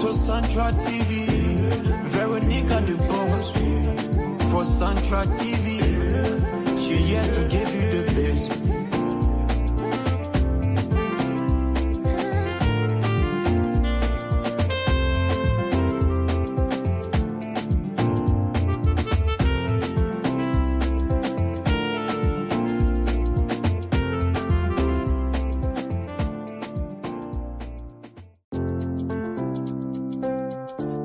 to Central TV. Veronica the boss for Central TV. She here to give you the best.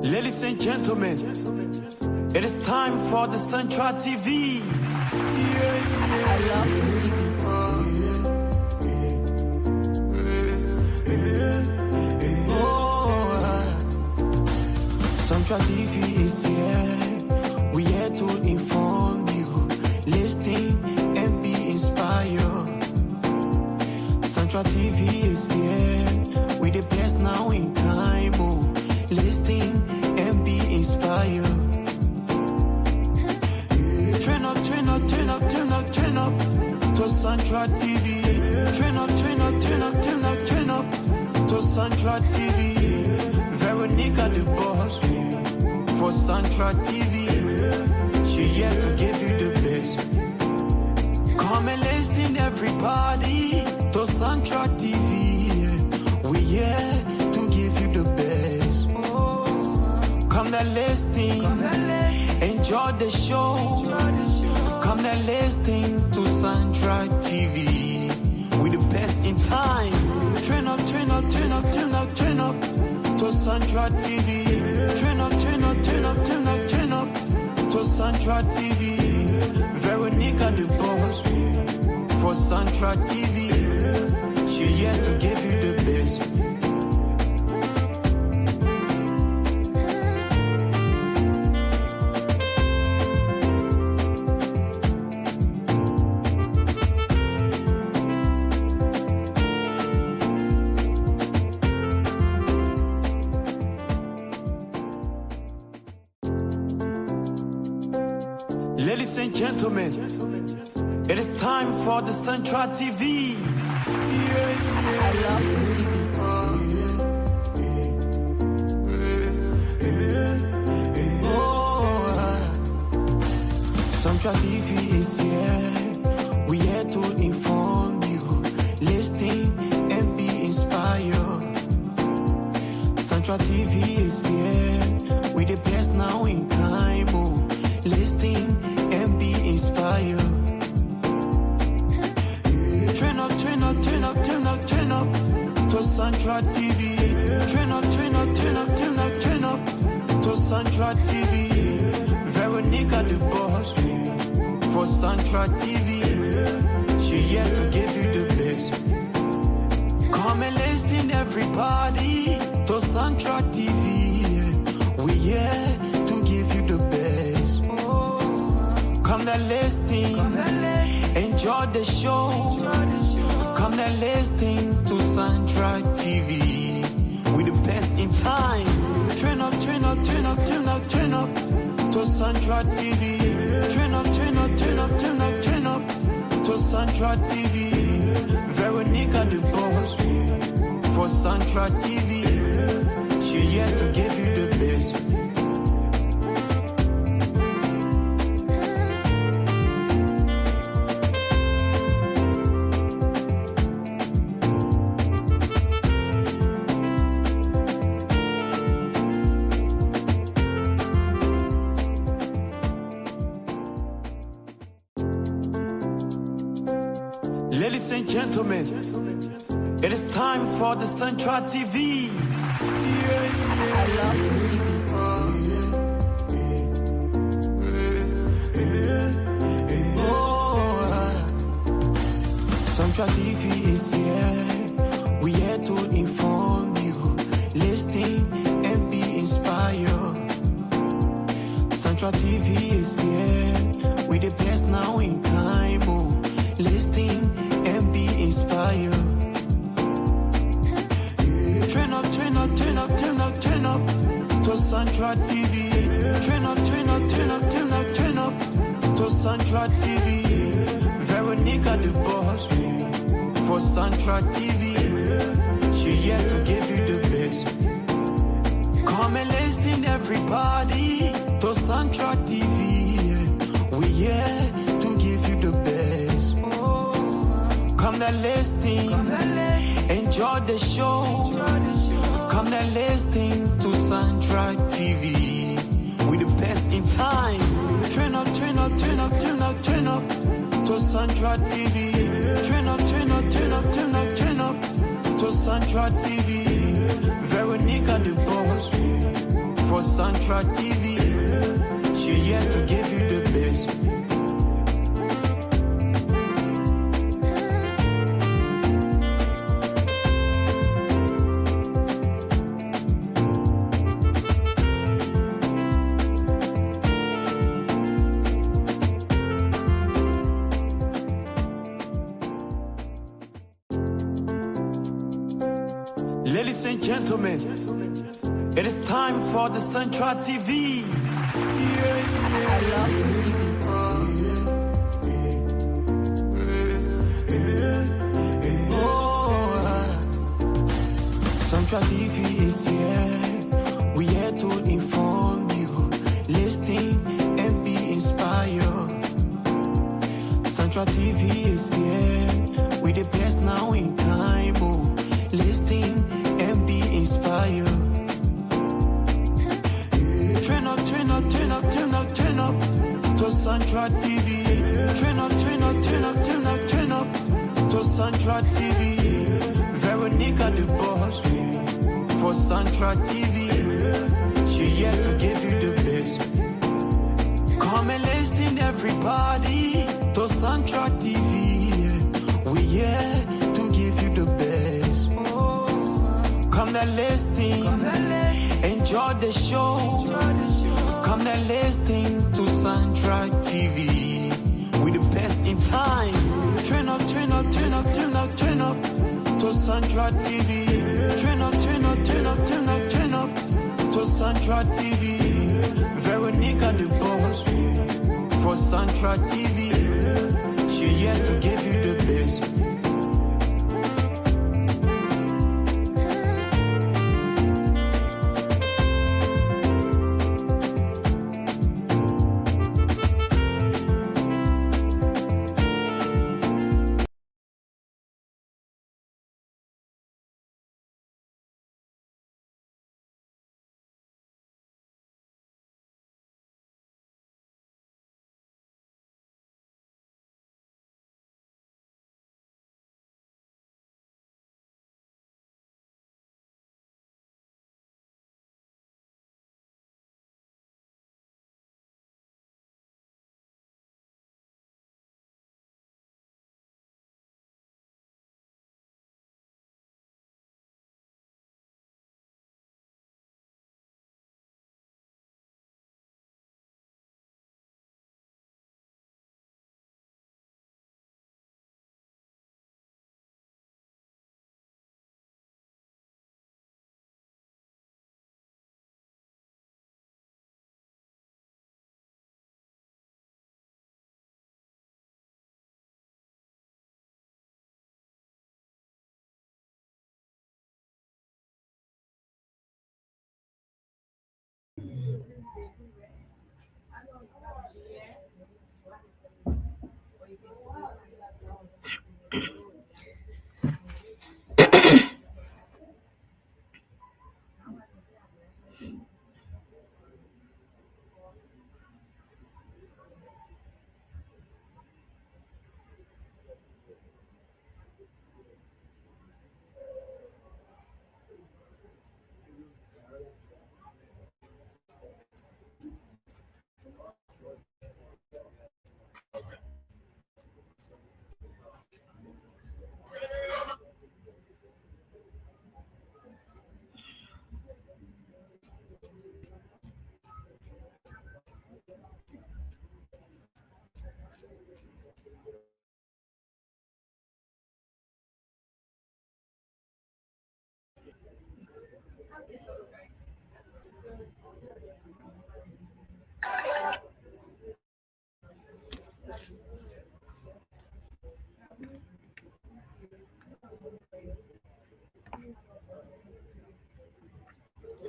Ladies and gentlemen, it is time for the Central TV. I love Central TV is here. We here to inform you, listen and be inspired. Central TV is here. We the best now in time. Oh, listen and be inspired. Turn up, turn up, turn up, turn up, turn up to Central TV. Turn up, turn up, turn up, turn up, turn up to Central TV. Veronica the boss for Central TV. She here to give you the best. Come and listen everybody to Central TV. We here to give you the best. Come and listen, enjoy the show. Come and listen to Central TV. We the best in time. Turn up, turn up, turn up, turn up, turn up to Central TV. Turn up, turn up, turn up, turn up, turn up to Central TV. Veronica the boss for Central TV. She here to give you the best. Ladies and gentlemen, it is time for the Central TV. I love Central TV is here. We here to inform you, listen and be inspired. Central TV is here. We the best now in time. Oh, listen and be inspired. Turn up, turn up, turn up, turn up, turn up to Central TV. Turn up, turn up, turn up, turn up, turn up to Central TV. Veronica the boss for Central TV. She here to give you the best. Come and listen everybody to Central TV. We here to give you the best. Come and listen, enjoy the show. Come and listen to Central TV. We the best in time. Turn up, turn up, turn up, turn up, turn up to Central TV. Turn up, turn up, turn up, turn up, turn up to Central TV. Veronica the boss for Central TV. She here to give you the best. Ladies and gentlemen, it is time for the Central TV. I love Central TV is here. We here to inform you, listen and be inspired. Central TV is here. We the best now in time. Oh, listen and be inspired. Turn up, turn up, turn up, turn up, turn up to Central TV. Turn up, turn up, turn up, turn up, turn up to Central TV. Veronica the boss for Central TV. She here to give you the best. Come and listen everybody to Central TV. We here to give you the best. Come and listen, enjoy the show. Come and listen to Central TV. We the best in time. Turn up, turn up, turn up, turn up, turn up to Central TV. Turn up, turn up, turn up, turn up, turn up to Central TV. Veronica the boss for Central TV. She here to give you the best. Ladies and gentlemen, it is time for the Central TV. I love to do Central TV is here. We here to inform you, listen and be inspired. Central TV is here. We the best now in time. Oh, listen and be inspired. Turn up, turn up, turn up, turn up, turn up to Central TV. Turn up, turn up, turn up, turn up, turn up to Central TV. Veronica the boss for Central TV. She here to give you the best. Come and listen everybody to Central TV. We here to give you the best. Come and listen, enjoy the show. Come and listen to Central TV. We the best in time. Turn up, turn up, turn up, turn up, turn up to Central TV. Turn up, turn up, turn up, turn up, turn up to Central TV. Veronica the boss for Central TV. She here to give you the best.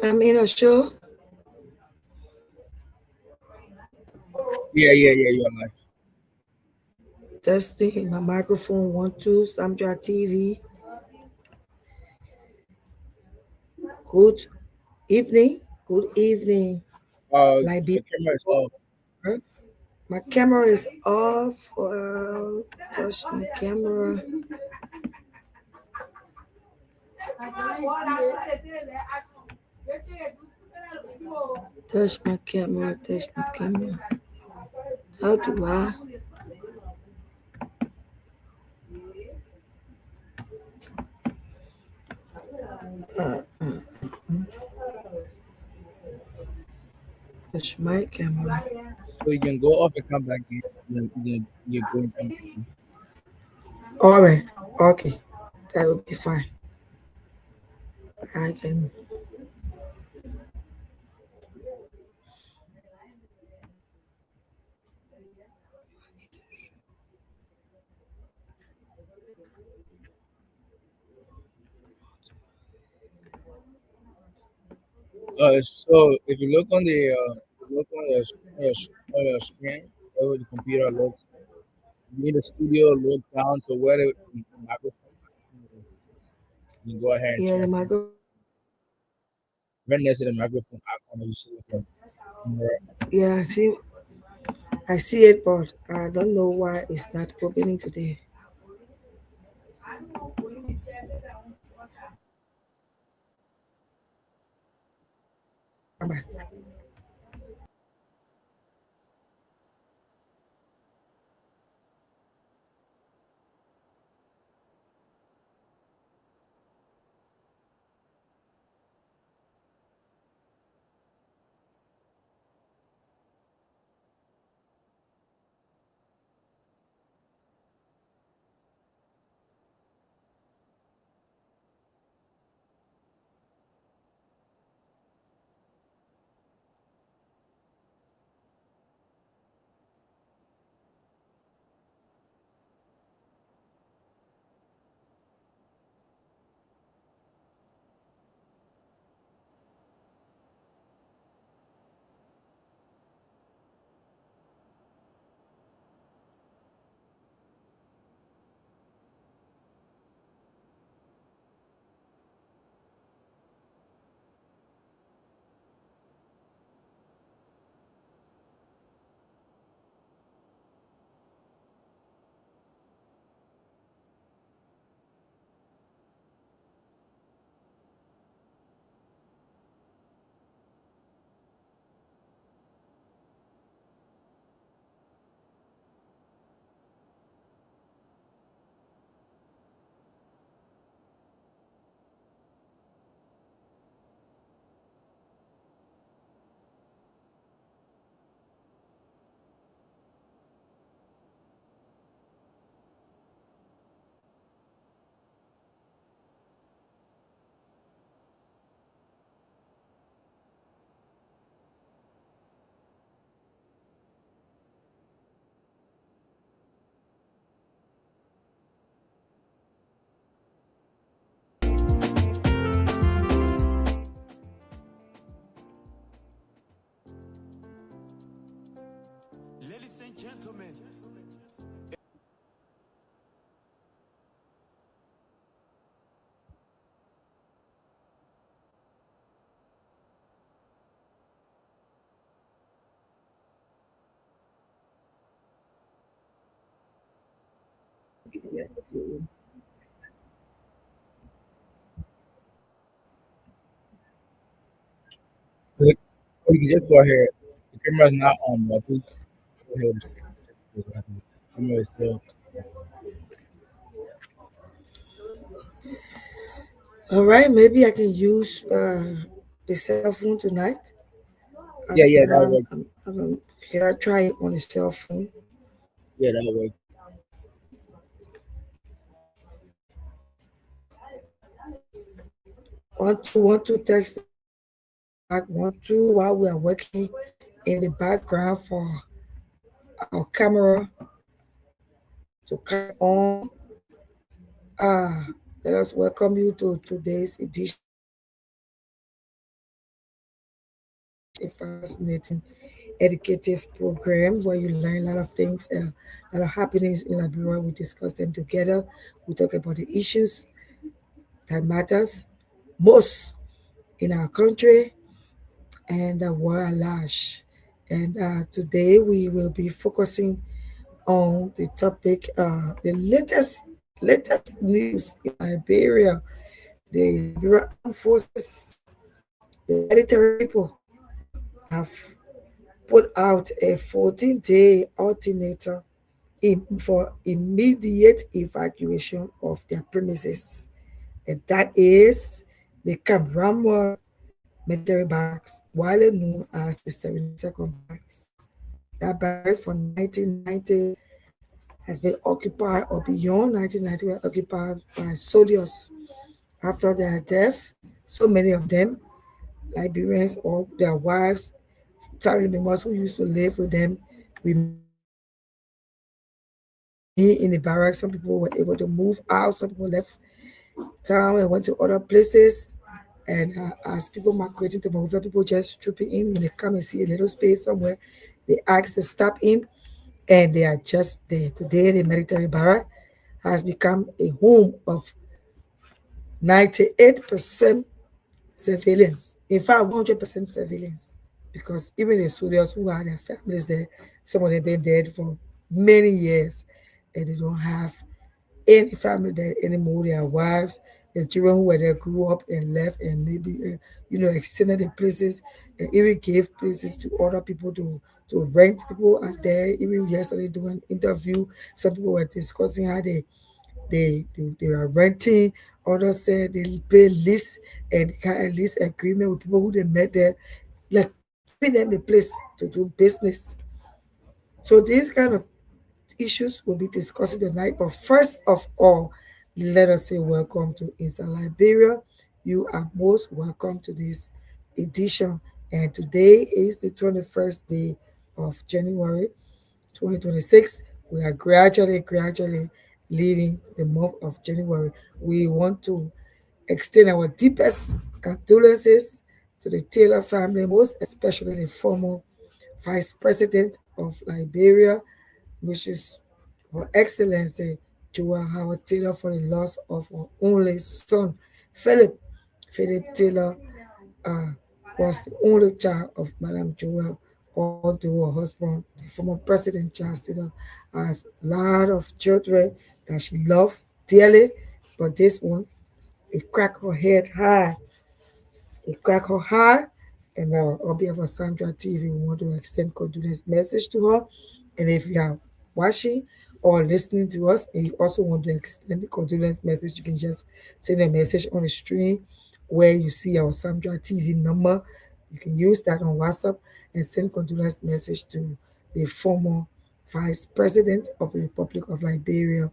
I'm in a show. Yeah. You're live. Testing my microphone. 1 2. Samdra TV. Good evening. Good evening. Your Liberia. camera is off. My camera is off. Touch my camera. Touch my camera. Touch my camera. How do I? Touch my camera. So you can go off and come back in. You go and come back in. All right. Okay. That will be fine. I can. So if you look on look on your, on your screen, where the computer looks, you need the studio look down to where the microphone. You go ahead and Yeah, the turn it. microphone. Right next to the microphone icon, you see like a camera. Yeah, I see it, but I don't know why it's not opening today. Come back. Ladies and gentlemen, So you can just go ahead. The camera is not on, but please go ahead with the screen. Just go ahead. The camera is still. All right, maybe I can use the cell phone tonight. Yeah, But that works. can I try it on the cell phone? Yeah, that works. 1 2 1 2 text back 1 2 while we are working in the background for our camera to come on. Ah, let us welcome you to today's edition a fascinating educative program where you learn a lot of things, a lot of happenings in Liberia. We discuss them together. We talk about the issues that matters most in our country and the world at large. And today we will be focusing on the topic, the latest news in Liberia. The Liberia Armed Forces, the military people, have put out a 14-day ultimatum for immediate evacuation of their premises. And that is the Camp Ramwell military barracks, widely known as the 72nd Barracks. That barrack from 1990 has been occupied, or beyond 1990, were occupied by soldiers after their death. So many of them, Liberians or their wives, family members who used to live with them, remain in the barracks. Some people were able to move out, some people left town and went to other places. And as people migrating to Monrovia, people just trooping in when they come and see a little space somewhere. They ask to stop in, and they are just there. Today, the military barrack has become a home of 98% civilians. In fact, 100% civilians. Because even the soldiers who had their families there, some of them been dead for many years, and they don't have any family there anymore. Their wives, the children who were there grew up and left, and maybe extended the places and even gave places to other people to rent. People are there. Even yesterday doing an interview, some people were discussing how they are renting. Others said they pay lease, and they got a lease agreement with people who they met there, like giving them the place to do business. So these kind of issues we'll be discussing tonight. But first of all, let us say welcome to Inside Liberia. You are most welcome to this edition. And today is the 21st day of January 2026. We are gradually leaving the month of January. We want to extend our deepest condolences to the Taylor family, most especially the former Vice President of Liberia, which is Her Excellency Joel Howard Taylor, for the loss of her only son, Philip. Philip Taylor uh, was the only child of Madam Joel, although her husband, the former President Charles Taylor, has a lot of children that she loved dearly, but this one, it cracked her head high. It cracked her heart, and on behalf of Sandra TV, we want to extend condolence message to her. And if you are watching or listening to us and you also want to extend the condolence message, you can just send a message on the stream where you see our Sandra TV number. You can use that on WhatsApp and send condolence message to the former Vice President of the Republic of Liberia.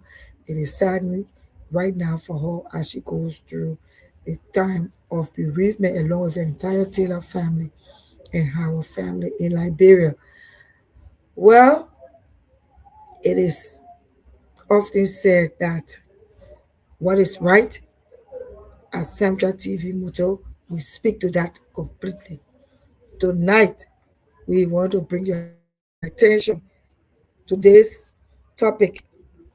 It is saddening right now for her as she goes through a time of bereavement along with the entire Taylor family and our family in Liberia. Well, it is often said that what is right as Central TV motto, we speak to that completely. Tonight, we want to bring your attention to this topic.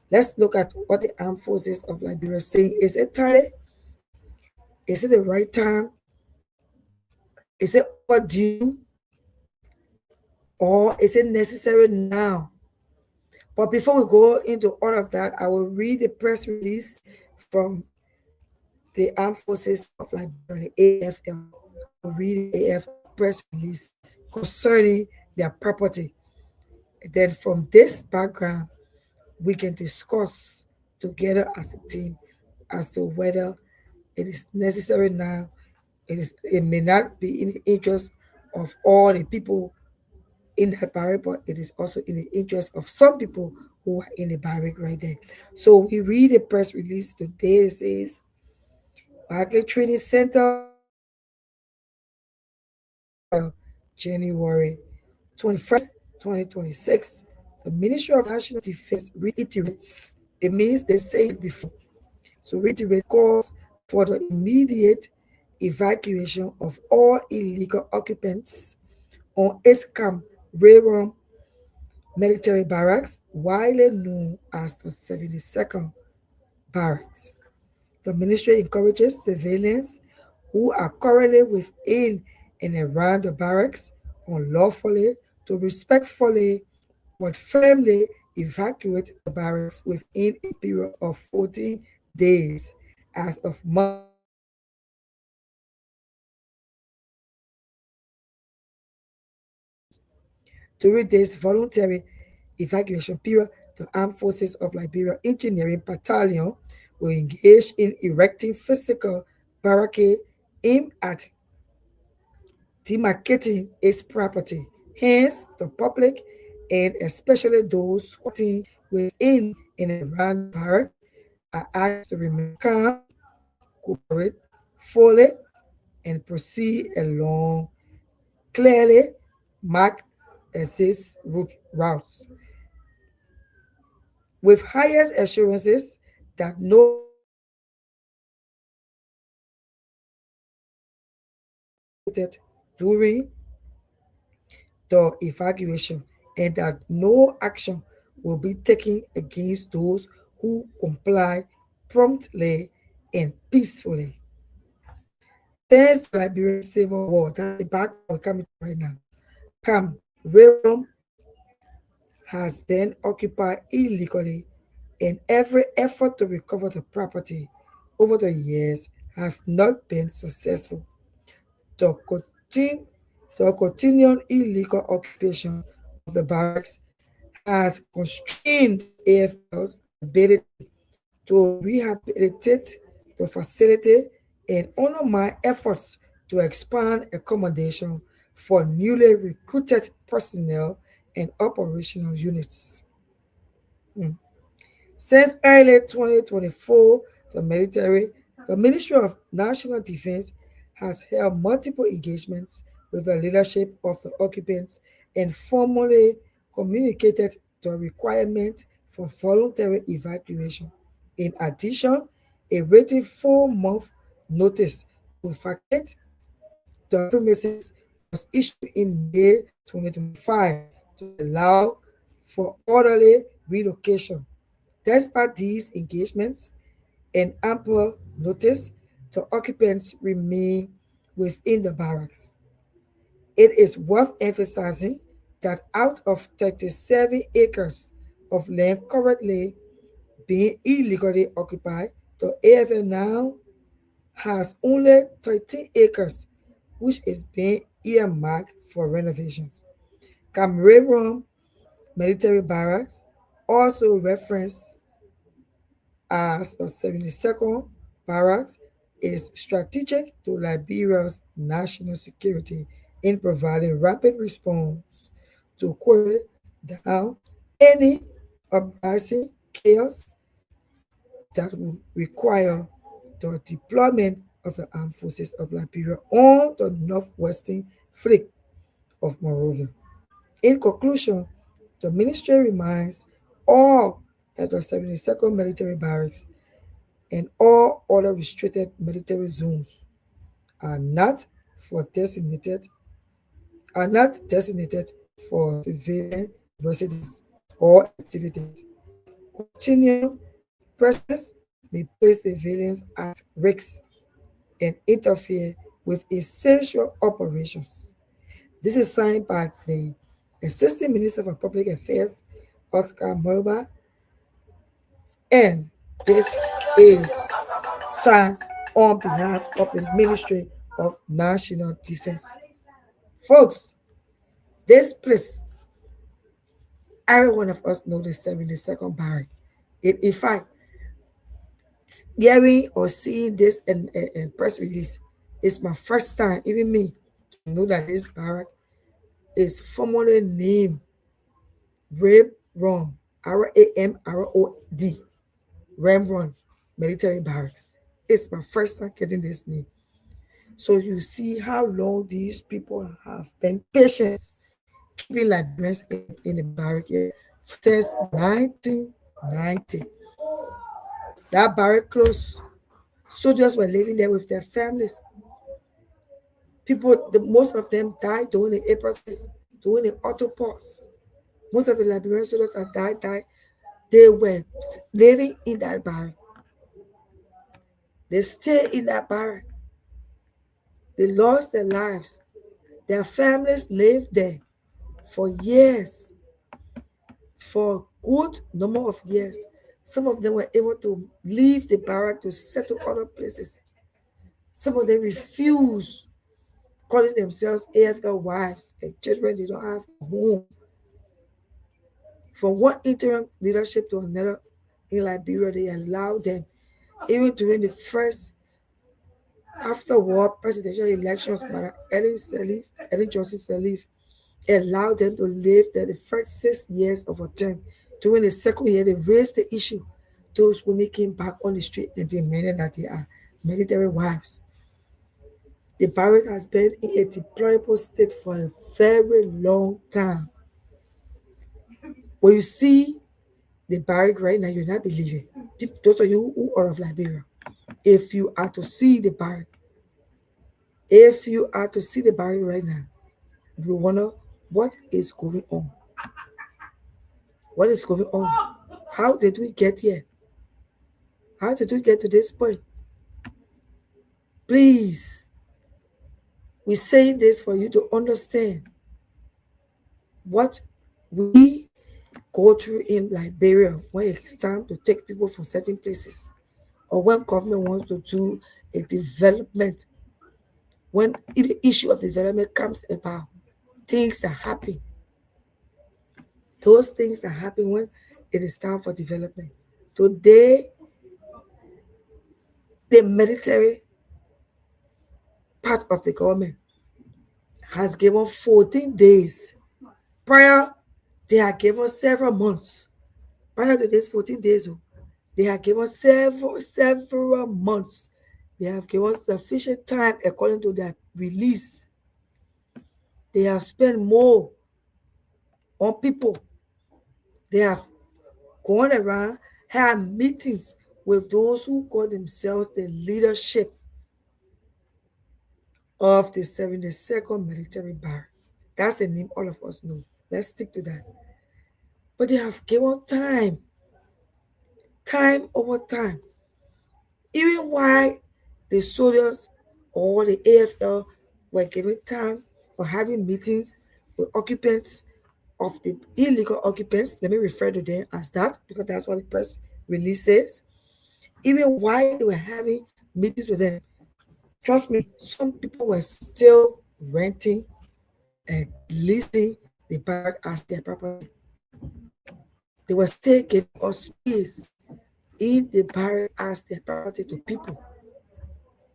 Let's look at what the armed forces of Liberia are saying. Is it timely? Is it the right time? Is it overdue? Or is it necessary now? But before we go into all of that, I will read the press release from the Armed Forces of Liberia, the AFL. I will read the AFL press release concerning their property. And then from this background, we can discuss together as a team as to whether it is necessary now. It may not be in the interest of all the people in that barrack, but it is also in the interest of some people who are in the barrack right there. So we read the press release today. It says Barclay Training Center, January 21st, 2026. The Ministry of National Defense reiterates, it means they say it before. So reiterate calls for the immediate evacuation of all illegal occupants on Escam Railroad military barracks, widely known as the 72nd Barracks. The ministry encourages civilians who are currently within and around the barracks unlawfully to respectfully but firmly evacuate the barracks within a period of 14 days as of Monday, April 2025. During this voluntary evacuation period, the Armed Forces of Liberia Engineering Battalion will engage in erecting physical barricade aimed at demarcating its property. Hence, the public and especially those squatting within and around the barracks are asked to remain calm, cooperate fully, and proceed along clearly marked exit routes with highest assurances that no action during the evacuation and that no action will be taken against those who comply promptly and peacefully. Since the Liberian Civil War, that's the background we're coming to right now, Cam Railroad has been occupied illegally, and every effort to recover the property over the years have not been successful. The, continu- the continuing illegal occupation of the barracks has constrained the AFL's ability to rehabilitate the facility and undermine efforts to expand accommodation for newly recruited personnel and operational units. Since early 2024, the Ministry of National Defense has held multiple engagements with the leadership of the occupants and formally communicated the requirement for voluntary evacuation. In addition, a written 4-month notice to vacate the premises was issued in May 2025 to allow for orderly relocation. Despite these engagements and ample notice, the occupants remain within the barracks. It is worth emphasizing that out of 37 acres of land currently being illegally occupied, the AFL now has only 13 acres, which is being earmarked for renovations. Cameroon military barracks, also referenced as the 72nd Barracks, is strategic to Liberia's national security in providing rapid response to quiet down any uprising chaos that would require the deployment of the armed forces of Liberia on the northwestern flank of Monrovia. In conclusion, the ministry reminds all that the 72nd Military Barracks and all other restricted military zones are not for designated are not designated for civilian residence or activities. Continued presence may place civilians at risk and interfere with essential operations. This is signed by the Assistant Minister for Public Affairs, Oscar Morba, and this is signed on behalf of the Ministry of National Defense. Folks, this place, every one of us know the 72nd barrack. In fact, hearing or seeing this in press release is my first time, even me, to know that this barrack is formally named Ramrod, Ramrod, Ramrod Military Barracks. It's my first time getting this name. So you see how long these people have been patient, keeping Liberians in the barrack here since 1990. That barrack closed. Soldiers were living there with their families. People, most of them died during the April 6th, during the autopause. Most of the Liberian soldiers that died, they were living in that barrack. They stayed in that barrack. They lost their lives. Their families lived there for years, for a good number of years. Some of them were able to leave the barrack to settle other places. Some of them refused, calling themselves AFL wives and children they don't have a home. From one interim leadership to another in Liberia, they allowed them, even during the first after war presidential elections by Ellen Johnson Sirleaf, allowed them to live there the first 6 years of a term. During the second year, they raised the issue. Those women came back on the street and demanded that they are military wives. The barrack has been in a deplorable state for a very long time. When you see the barrack right now, you're not believing. Those of you who are of Liberia, if you are to see the barrack, right now, you wonder what is going on. What is going on? How did we get here? How did we get to this point? Please, we're saying this for you to understand what we go through in Liberia when it's time to take people from certain places, or when government wants to do a development. When the issue of development comes about, things that happen, those things that happen when it is time for development. Today, the military part of the government has given 14 days. Prior, they had given several months. Prior to this 14 days, they have given several months. They have given sufficient time according to their release. They have spent more on people. They have gone around, had meetings with those who call themselves the leadership of the 72nd Military Barracks. That's the name all of us know. Let's stick to that. But they have given time over time. Even while the soldiers or the AFL were given time for having meetings with occupants of the illegal occupants, let me refer to them as that because that's what the press release says. Even while they were having meetings with them, trust me, some people were still renting and leasing the barrack as their property. They were still giving us space in the barrack as their property to people.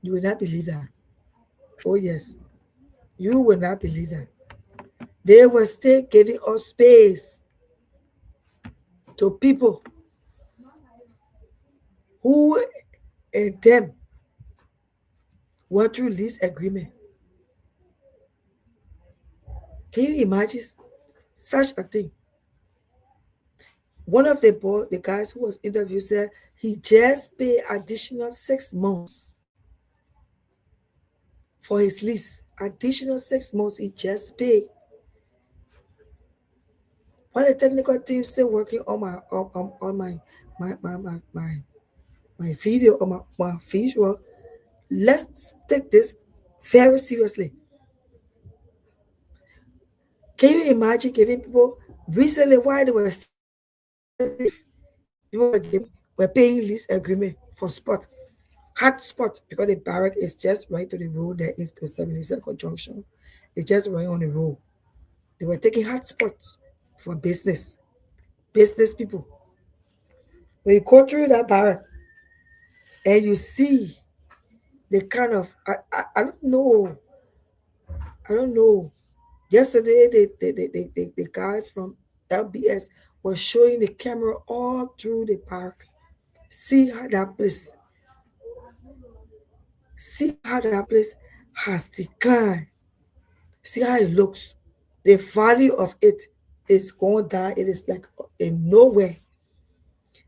You will not believe that. Oh, yes. You will not believe that. They were still giving us space to people who and them went through lease agreement. Can you imagine such a thing? One of the guys who was interviewed said he just paid additional 6 months for his lease. Additional 6 months he just paid. While the technical team still working on my video or my visual, let's take this very seriously. Can you imagine giving people recently while they were people were paying lease agreement for spot, hard spot, because the barrack is just right to the road there is the 72nd junction. It's just right on the road. They were taking hard spots for business people. When you go through that barrack and you see the kind of I don't know. Yesterday the guys from LBS were showing the camera all through the parks. See how that place has declined. See how it looks. The value of it is going down. It is like in nowhere.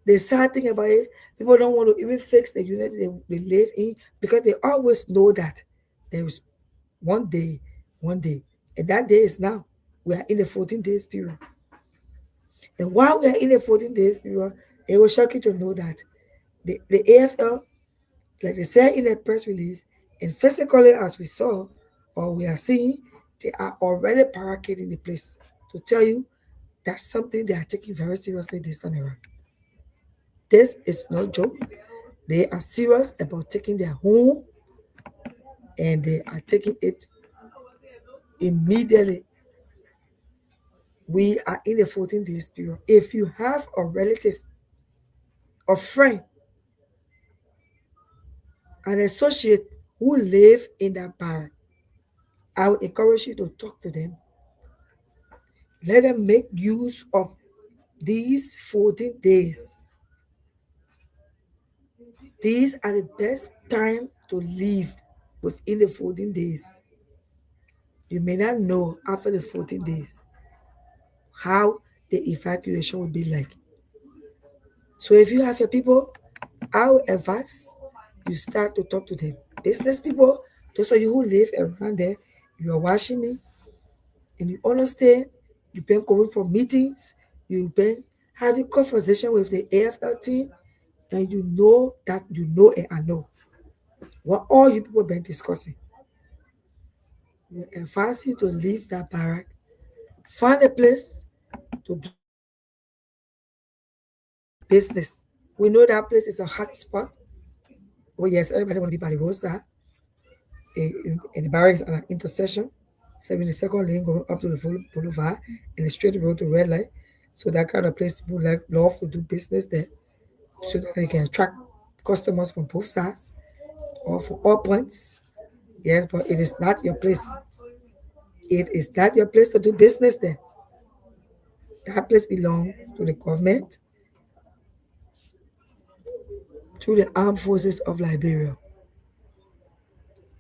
The sad thing about it, people don't want to even fix the unit they live in because they always know that there is one day, one day. And that day is now. We are in the 14 days period. And while we are in the 14 days period, it will shock you to know that the AFL, like they said in the press release, and physically as we saw or we are seeing, they are already barricading the place to tell you that's something they are taking very seriously this time around. This is no joke. They are serious about taking their home and they are taking it immediately. We are in the 14 days period. If you have a relative or friend, an associate who live in that bar, I would encourage you to talk to them. Let them make use of these 14 days. These are the best time to leave within the 14 days. You may not know after the 14 days how the evacuation will be like. So if you have your people, I will advise you start to talk to them. Business people, those of you who live around there, you are watching me and you understand, you've been going for meetings, you've been having conversation with the AFL team, and you know that you know and I know what all you people been discussing. We advise you to leave that barrack, find a place to do business. We know that place is a hot spot. Oh yes, everybody want to be by the roadside. In the barracks at an intersection, 72nd lane going up to the boulevard and the straight road to red light. So that kind of place people like love to do business there so that they can attract customers from both sides or from all points. Yes, but it is not your place. It is not your place to do business there. That place belongs to the government, to the armed forces of Liberia.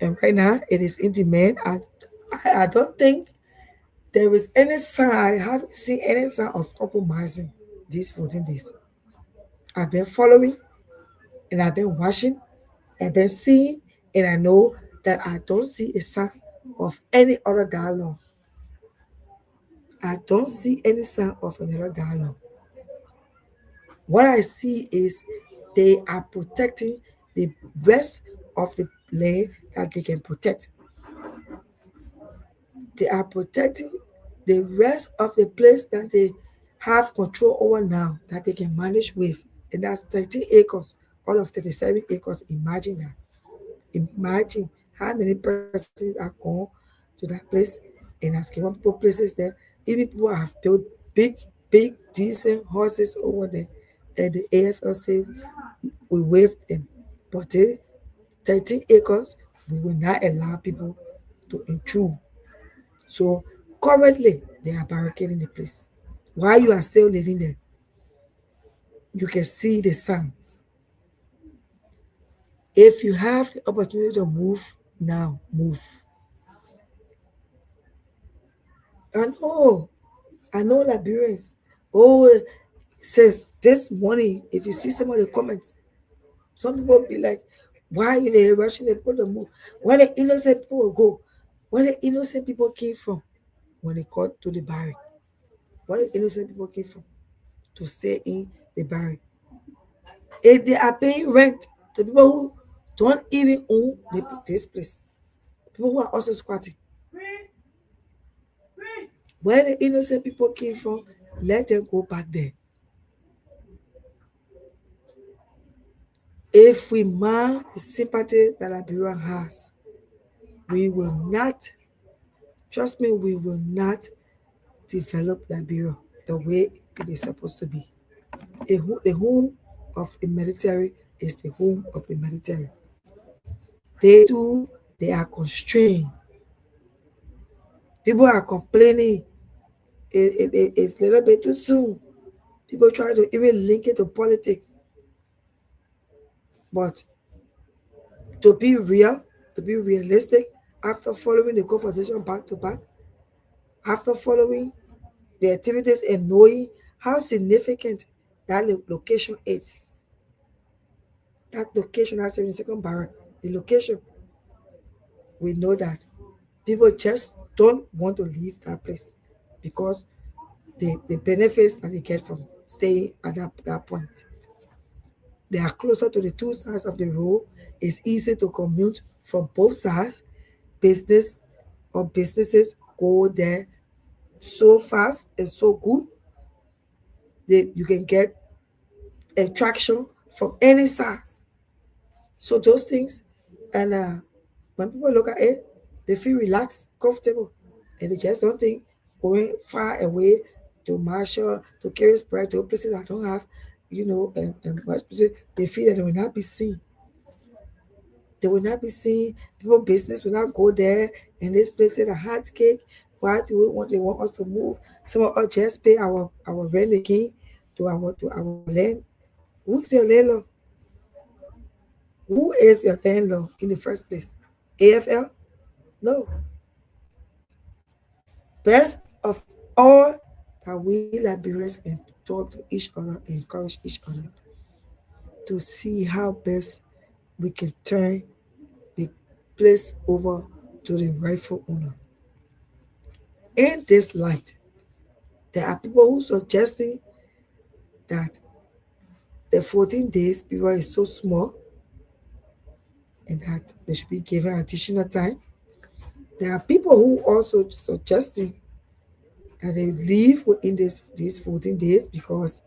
And right now, it is in demand. I don't think there is any sign, I haven't seen any sign of compromising these 14 days. I've been following and I've been watching, I've been seeing, and I know that I don't see a sign of any other dialogue. I don't see any sign of another dialogue. What I see is they are protecting the rest of the land that they can protect. They are protecting the rest of the place that they have control over now that they can manage with. And that's 13 acres, all of 37 acres. Imagine that. Imagine how many persons are gone to that place and have given people places there. Even people have built big, decent houses over there. And the AFL says we waive them. But they 13 acres, we will not allow people to intrude. So currently, they are barricading the place. While you are still living there, you can see the signs. If you have the opportunity to move now, move. I know, I know Liberians. Oh, says this morning, if you see some of the comments, some people be like, why are they rushing the people to move? Where the innocent people will go? Where the innocent people came from when they got to the barrack? Where the innocent people came from to stay in the barrack? If they are paying rent to people who don't even own this place, people who are also squatting, where the innocent people came from, let them go back there. If we mar the sympathy that Liberia has, we will not, trust me, we will not develop Liberia the way it is supposed to be. The home of the military is the home of the military. They are constrained. People are complaining it's a little bit too soon. People try to even link it to politics. But to be real, to be realistic, after following the conversation back to back, after following the activities and knowing how significant that location is, that location, that 72nd barrack, the location, we know that People just don't want to leave that place because the benefits that they get from staying at that point. They are closer to the two sides of the road. It's easy to commute from both sides. Business or businesses go there so fast and so good that you can get attraction from any side. So those things, and when people look at it, they feel relaxed, comfortable, and they just don't think going far away to Marshall, to Carrisburg, to places that don't have, much places, they feel that they will not be seen. They will not be seen. People business will not go there. And this place is a hot cake. Why do we want? They want us to move. Some of us just pay our rent again to our land. Who's your landlord? Who is your landlord in the first place? AFL? No. Best of all that we Liberians can talk to each other, encourage each other to see how best we can turn the place over to the rightful owner. In this light, there are people who suggesting that the 14 days period is so small and that they should be given additional time. There are people who also suggesting that they leave within these 14 days because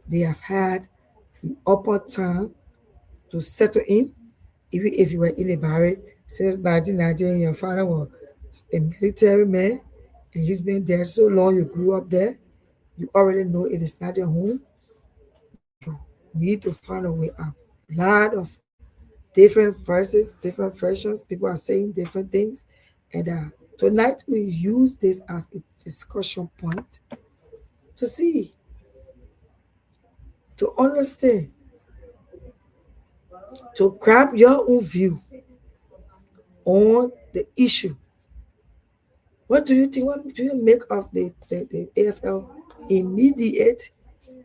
they have had the upper time to settle in. Even if you were in a barrack since 1990, your father was a military man and he's been there so long, you grew up there, you already know it is not your home. You need to find a way out. Lot of different verses, different versions. People are saying different things. And tonight we use this as a discussion point to see, to understand, to grab your own view on the issue. What do you think? What do you make of the AFL immediate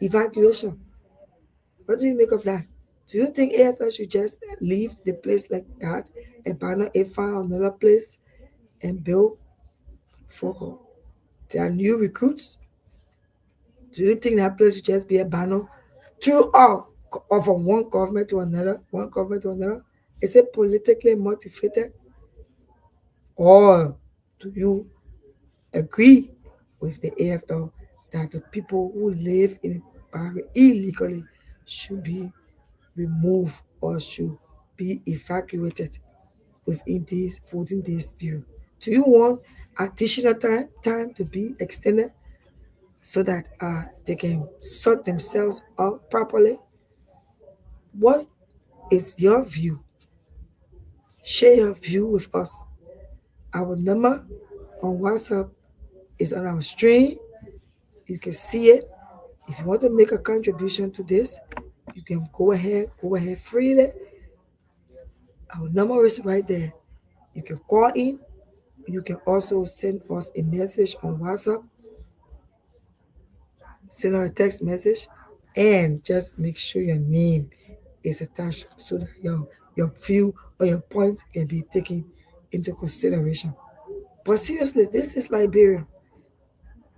evacuation? What do you make of that? Do you think AFL should just leave the place like that, abandon it, find another place, and build for their new recruits? Do you think that place should just be abandoned throughout or from one government to another, one government to another? Is it politically motivated? Or do you agree with the AFL that the people who live in Bahrain illegally should be removed or should be evacuated within this 14 days period? Do you want additional time to be extended so that they can sort themselves out properly? What is your view? Share your view with us. Our number on WhatsApp is on our stream. You can see it. If you want to make a contribution to this, you can go ahead freely. Our number is right there. You can call in. You can also send us a message on WhatsApp, send us a text message, and just make sure your name is attached so that your view or your point can be taken into consideration. But seriously, this is Liberia.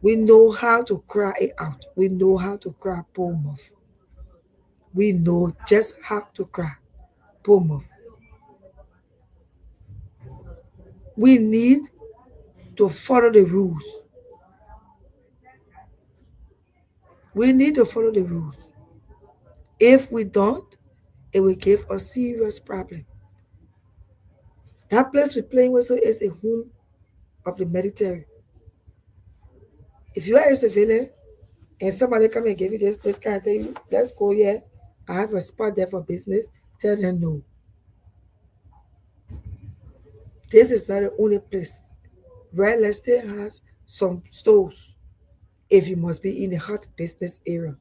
We know how to cry it out. We know how to cry Bournemouth. We know just how to cry Bournemouth. We need to follow the rules. We need to follow the rules. If we don't, it will give a serious problem. That place we're playing with is a home of the military. If you are a civilian and somebody come and give you this place, can I tell you, let's go here. I have a spot there for business. Tell them no. This is not the only place. Red Estate has some stores if you must be in the hot business area.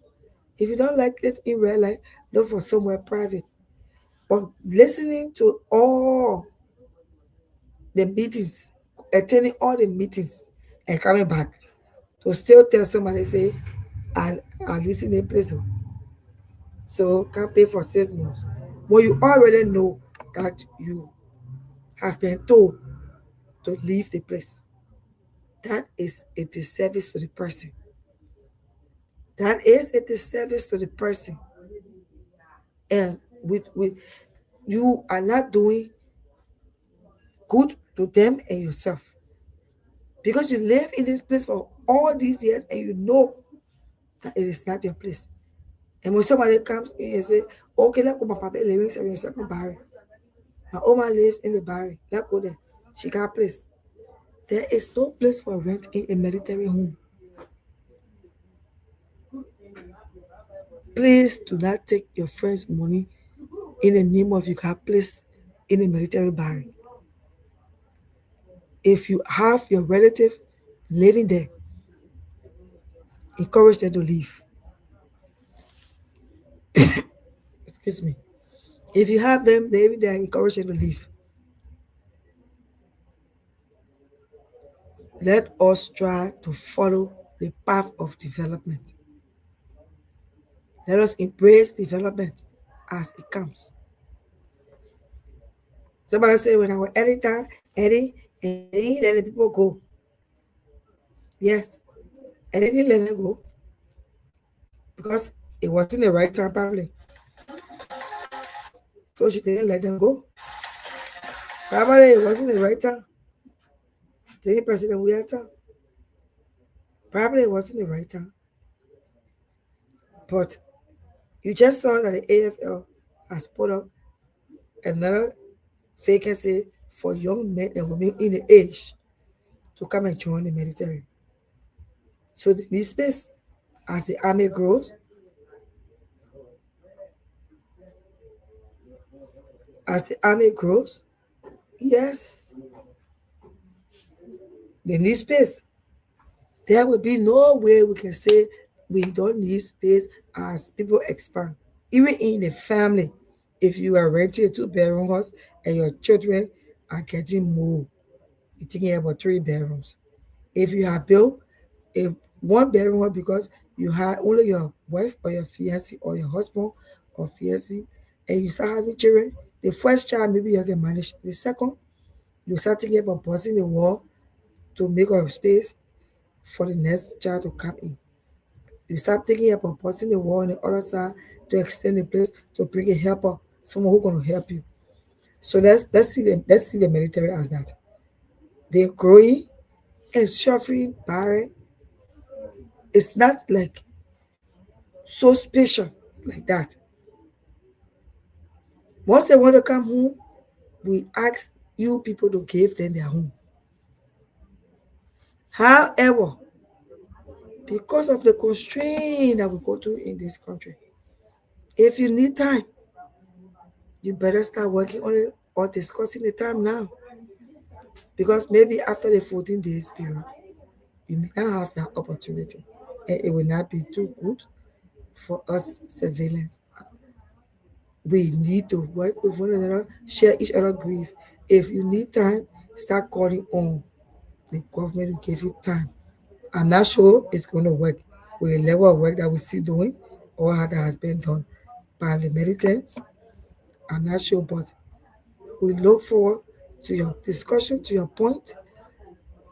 If you don't like it in real life, look for somewhere private. But listening to all the meetings, attending all the meetings, and coming back to still tell somebody, say, I listen in place, so can't pay for 6 months. When you already know that you have been told to leave the place. That is a disservice to the person. That is a disservice to the person. And with you are not doing good to them and yourself. Because you live in this place for all these years and you know that it is not your place. And when somebody comes in and say, okay, let's go, my papa living in the second barrel. My Oma lives in the barrel. Let's go there. She got a place. There is no place for rent in a military home. Please do not take your friend's money in the name of you got place in a military barrack. If you have your relative living there, encourage them to leave. Excuse me. If you have them living there, encourage them to leave. Let us try to follow the path of development. Let us embrace development as it comes. Somebody say when I was editor, Eddie, let the people go. Yes, Eddie didn't let them go because it wasn't the right time, probably. So she didn't let them go. Probably it wasn't the right time. The president we had time. Probably it wasn't the right time. But you just saw that the AFL has put up another vacancy for young men and women in the age to come and join the military. So they need space. As the army grows, yes, they need space. There will be no way we can say we don't need space as people expand. Even in the family, if you are renting a two-bedroom house and your children are getting more, you're thinking about three bedrooms. If you have built a one-bedroom house because you had only your wife or your fiancé or your husband or fiancé, and you start having children, the first child maybe you can manage. The second, you start thinking about busting the wall to make up space for the next child to come in. You start thinking about busting the wall on the other side to extend the place to bring a helper, someone who's going to help you. So let's see the military as that. They're growing and suffering barren. It's not like so special like that. Once they want to come home, we ask you people to give them their home. However, because of the constraint that we go through in this country, if you need time, you better start working on it or discussing the time now. Because maybe after the 14 days period, you may not have that opportunity. And it will not be too good for us civilians. We need to work with one another, share each other grief. If you need time, start calling on the government to give you time. I'm not sure it's going to work with the level of work that we see doing or how that has been done by the militants. I'm not sure, but we look forward to your discussion, to your point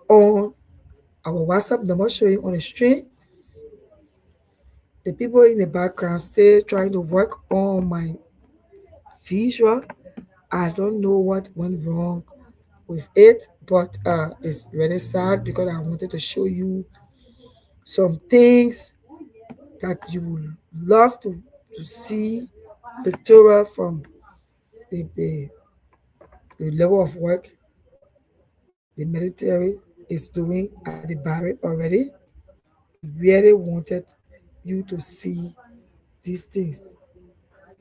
on our WhatsApp number showing on the screen. The people in the background still trying to work on my visual. I don't know what went wrong with it, but it's really sad because I wanted to show you some things that you would love to see Victoria from the level of work the military is doing at the barrack already. Really wanted you to see these things.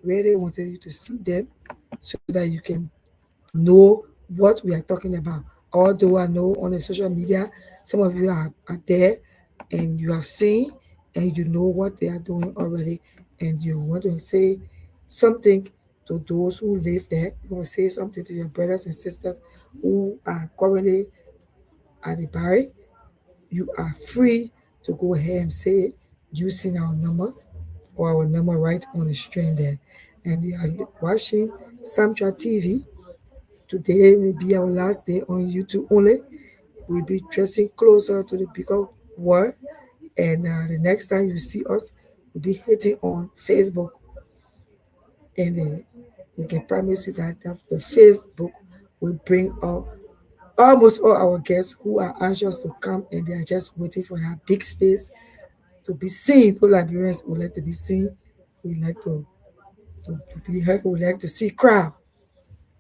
Really wanted you to see them so that you can know what we are talking about. Although I know on the social media, some of you are there and you have seen and you know what they are doing already, and you want to say something to those who live there. You want to say something to your brothers and sisters who are currently at the barrack. You are free to go ahead and say it using our numbers or our number right on the screen there. And you are watching Samtra TV Today will be our last day on YouTube only. We'll be dressing closer to the bigger world. And the next time you see us, we'll be hitting on Facebook. And we can promise you that the Facebook will bring up almost all our guests who are anxious to come and they are just waiting for that big space to be seen. All Liberians would like to be seen. We like to be heard. We like to see crowd.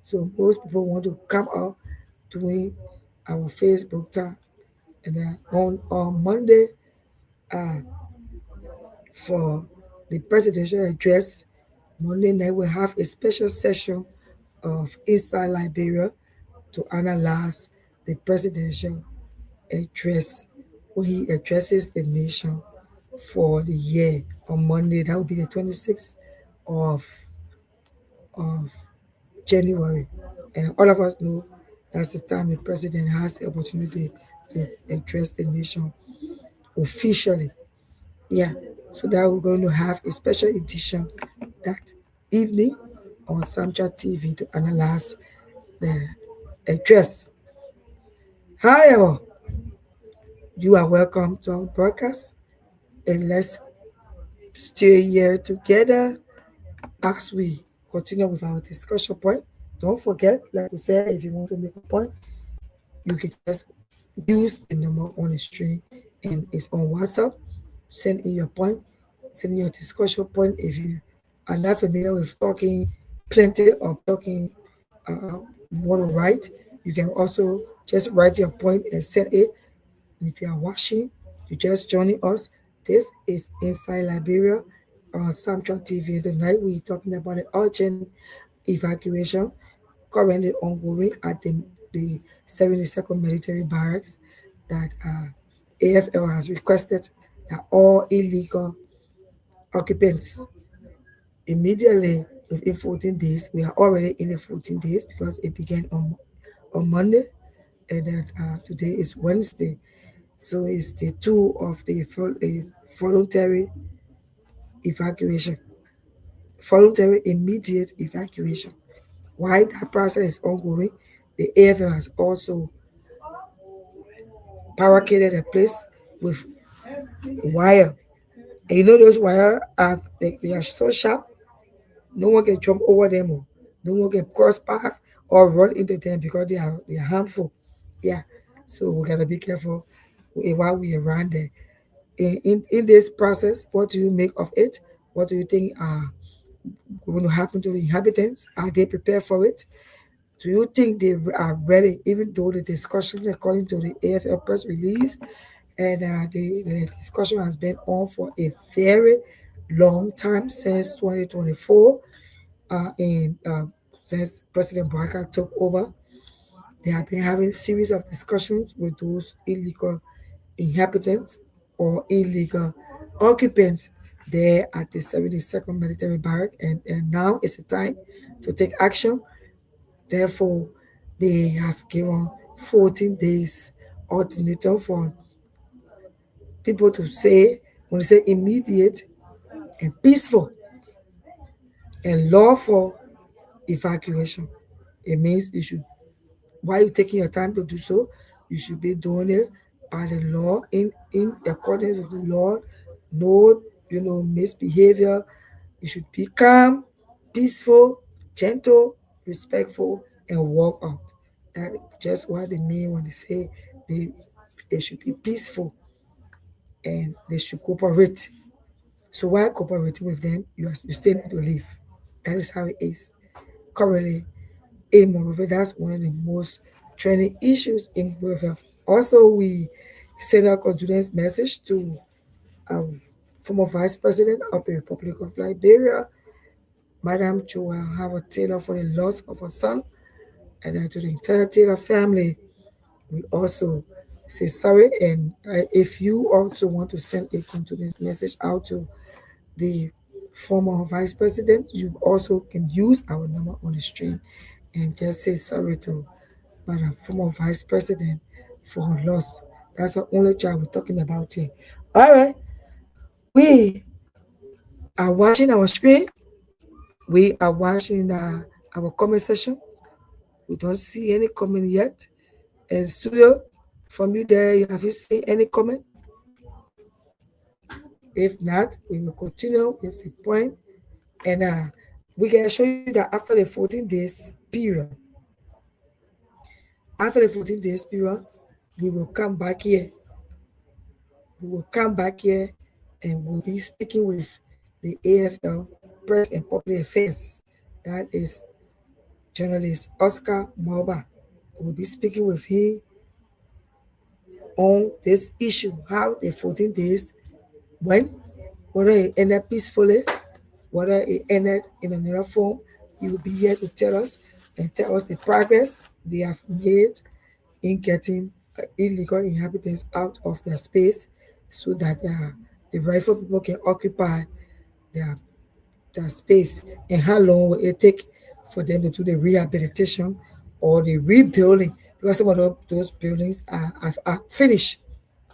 So most people want to come out doing our Facebook time. And then on Monday, uh, for the presidential address, Monday night we'll have a special session of Inside Liberia to analyze the presidential address when he addresses the nation for the year on Monday. That will be the 26th of, of January. And all of us know that's the time the president has the opportunity to address the nation officially. Yeah. So that we're going to have a special edition that evening on Samcha TV to analyze the address. However, you are welcome to our broadcast and let's stay here together as we continue with our discussion point. Don't forget, like we said, if you want to make a point, you can just use the number on the screen and it's on WhatsApp. Send in your point, send in your discussion point. If you are not familiar with talking plenty or talking you want to write, you can also just write your point and send it. And if you are watching, you just joining us. This is Inside Liberia on Central TV. Tonight we're talking about the urgent evacuation currently ongoing at the 72nd Military Barracks that AFL has requested that all illegal occupants immediately within 14 days, we are already in the 14 days because it began on Monday and then today is Wednesday. So it's the two of the voluntary evacuation, voluntary immediate evacuation. While that process is ongoing, the AFL has also barricaded a place with wire. And you know those wire are they are so sharp, no one can jump over them or no one can cross path or run into them because they are harmful. Yeah. So we gotta be careful while we are around there. In this process, what do you make of it? What do you think are going to happen to the inhabitants? Are they prepared for it? Do you think they are ready, even though the discussion, according to the AFL press release, and the discussion has been on for a very long time since 2024, and since President Barker took over, they have been having series of discussions with those illegal inhabitants or illegal occupants there at the 72nd Military Barrack, and now is the time to take action. Therefore, they have given 14 days ultimatum for people to say, when they say immediate and peaceful and lawful evacuation, it means you should, while you're taking your time to do so, you should be doing it by the law, in accordance with the law. No, misbehavior. You should be calm, peaceful, gentle, respectful, and walk out. That is just what they mean when they say they should be peaceful and they should cooperate. So while cooperating with them, you still need to leave. That is how it is currently in Monrovia. That's one of the most trending issues in Monrovia. Also, we send our condolence message to um, former Vice President of the Republic of Liberia, Madam Joel Howard Taylor, for the loss of her son, and to the entire Taylor family. We also say sorry. And if you also want to send a condolence message out to the former Vice President, you also can use our number on the stream and just say sorry to Madam former Vice President for her loss. That's the only child we're talking about here. All right, we are watching our screen. We are watching our comment section. We don't see any comment yet. And studio, from you there, you have you seen any comment? If not, we will continue with the point, and we can show you that after the 14 days period, we will come back here. We will come back here and we'll be speaking with the AFL Press and Public Affairs. That is journalist Oscar Mauba. We'll be speaking with him on this issue, how the 14 days went, whether it ended peacefully, whether it ended in another form. He will be here to tell us and tell us the progress they have made in getting illegal inhabitants out of their space so that the rightful people can occupy their, their space, and how long will it take for them to do the rehabilitation or the rebuilding, because some of those buildings are finished.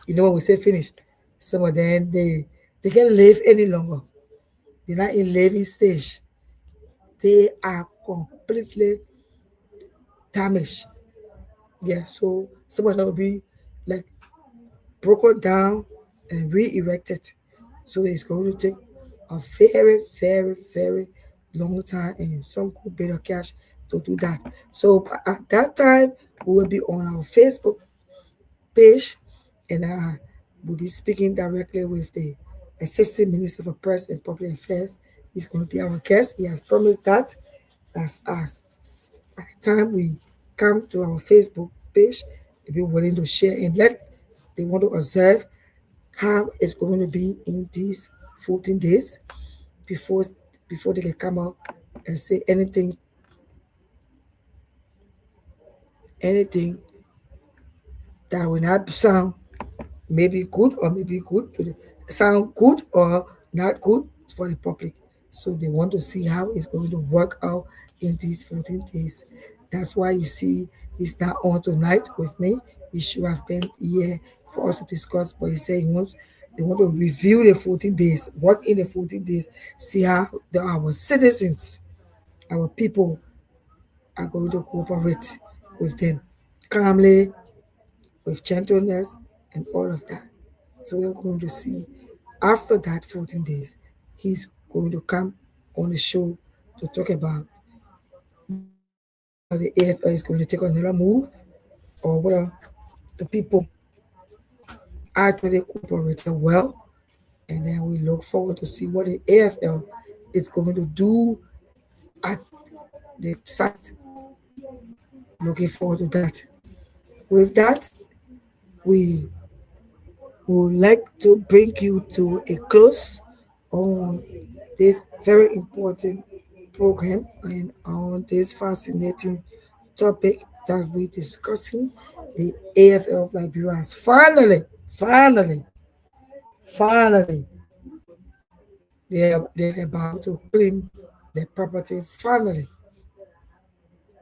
You know, when we say finished, some of them they can't live any longer. They're not in living stage. They are completely damaged. Yeah, so some of them will be like broken down and re-erected. So it's going to take a very, very, very long time and some good bit of cash to do that. So at that time, we will be on our Facebook page, and we'll be speaking directly with the Assistant Minister for Press and Public Affairs. He's going to be our guest. He has promised that. That's us. By the time we come to our Facebook page, they'll be willing to share and they want to observe how it's going to be in these 14 days before before they can come out and say anything that will not sound maybe good or maybe good to the, sound good or not good for the public. So they want to see how it's going to work out in these 14 days. That's why you see he's not on tonight with me. He should have been here for us to discuss, but he's saying they want to review the 14 days, work in the 14 days, see how our citizens, our people are going to cooperate with them calmly, with gentleness, and all of that. So we're going to see after that 14 days, he's going to come on the show to talk about whether the AFL is going to take another move or whether the people actually cooperated well. And then we look forward to see what the AFL is going to do at the site. Looking forward to that. With that, we would like to bring you to a close on this very important program and on this fascinating topic that we're discussing. The AFL of Liberia has finally, they're about to claim their property finally.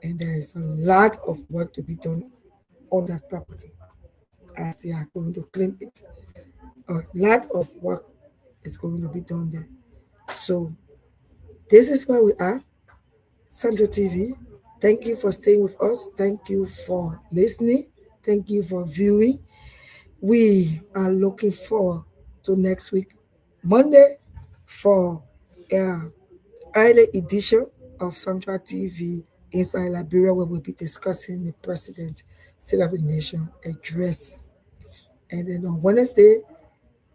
And there is a lot of work to be done on that property as they are going to claim it. A lot of work is going to be done there. So this is where we are. Sandro TV, thank you for staying with us. Thank you for listening. Thank you for viewing. We are looking forward to next week, Monday, for a early edition of Central TV Inside Liberia, where we'll be discussing the President State of the Nation address. And then on Wednesday,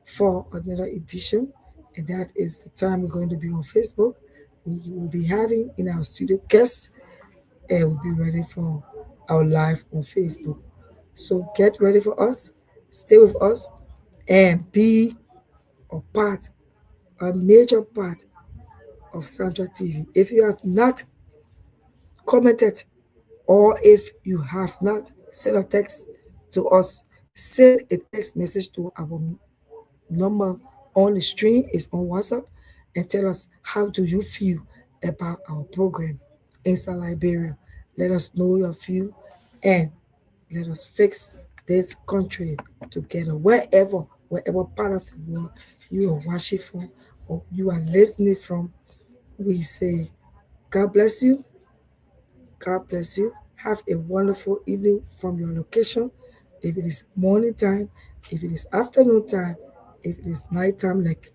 for another edition, and that is the time we're going to be on Facebook. We will be having in our studio guests, and we'll be ready for our live on Facebook. So get ready for us, stay with us, and be a major part of Central TV. If you have not commented or if you have not sent a text to us, send a text message to our number on the screen is on WhatsApp and tell us how do you feel about our program inside Liberia. Let us know your view and let us fix this country together. Wherever part of the world you are watching from or you are listening from, we say God bless you. God bless you. Have a wonderful evening from your location. If it is morning time, if it is afternoon time, if it is night time, like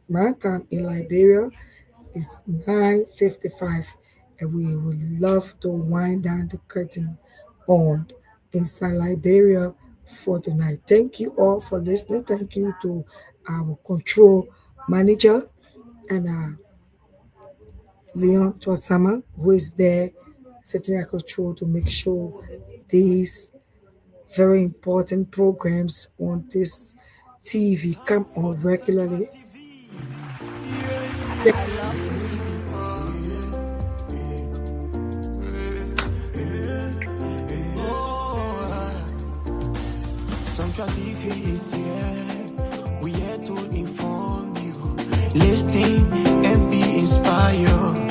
my time in Liberia, it's 9:55, and we would love to wind down the curtain on inside Liberia for the night. Thank you all for listening. Thank you to our control manager and Leon Twasama, who is there setting a control to make sure these very important programs on this TV come on regularly. Central TV is here. We here to inform you. Listen and be inspired.